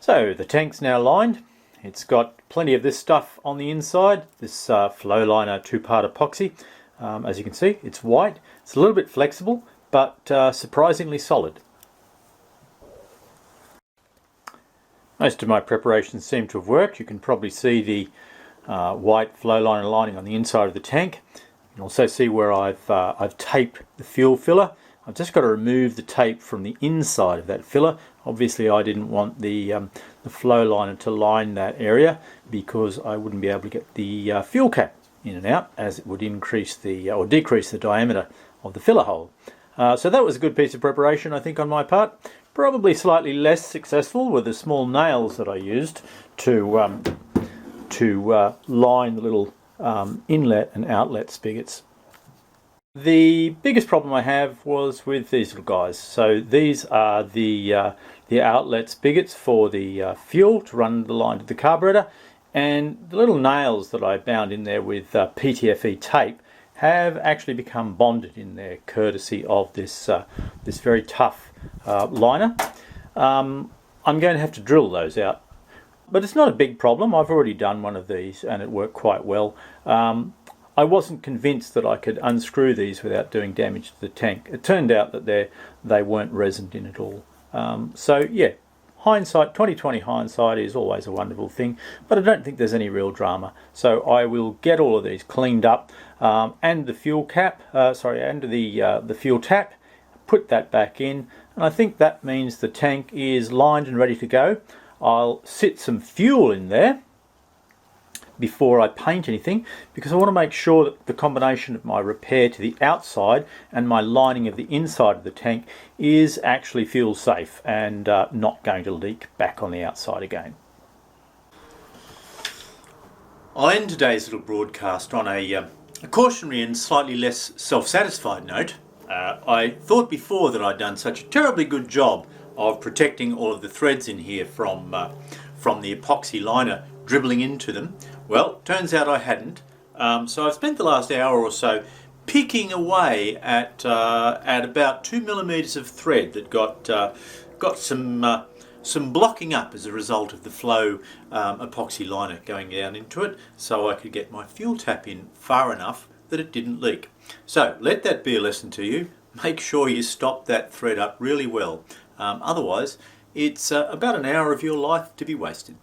So the tank's now lined. It's got plenty of this stuff on the inside, this flow liner two-part epoxy. As you can see, it's white. It's a little bit flexible, but surprisingly solid. Most of my preparations seem to have worked. You can probably see the white flow liner lining on the inside of the tank. You can also see where I've taped the fuel filler. I've just got to remove the tape from the inside of that filler. Obviously I didn't want the flow liner to line that area because I wouldn't be able to get the fuel cap in and out, as it would increase or decrease the diameter of the filler hole. So that was a good piece of preparation, I think, on my part. Probably slightly less successful with the small nails that I used to line the little inlet and outlet spigots. The biggest problem I have was with these little guys. So these are the outlet spigots for the fuel to run the line to the carburetor, and the little nails that I bound in there with PTFE tape have actually become bonded in there, courtesy of this this very tough liner. I'm going to have to drill those out, but it's not a big problem. I've already done one of these and it worked quite well. I wasn't convinced that I could unscrew these without doing damage to the tank. It turned out that they weren't resined in at all. So yeah, hindsight, 2020 hindsight is always a wonderful thing, but I don't think there's any real drama. So I will get all of these cleaned up, and the fuel cap, and the fuel tap, put that back in, and I think that means the tank is lined and ready to go. I'll sit some fuel in there before I paint anything, because I want to make sure that the combination of my repair to the outside and my lining of the inside of the tank is actually fuel safe and not going to leak back on the outside again. I'll end today's little broadcast on a cautionary and slightly less self-satisfied note. I thought before that I'd done such a terribly good job of protecting all of the threads in here from the epoxy liner dribbling into them. Well, turns out I hadn't. So I've spent the last hour or so picking away at about 2 millimeters of thread that got some blocking up as a result of the flow epoxy liner going down into it, so I could get my fuel tap in far enough that it didn't leak. So let that be a lesson to you. Make sure you stop that thread up really well. Otherwise, it's about an hour of your life to be wasted.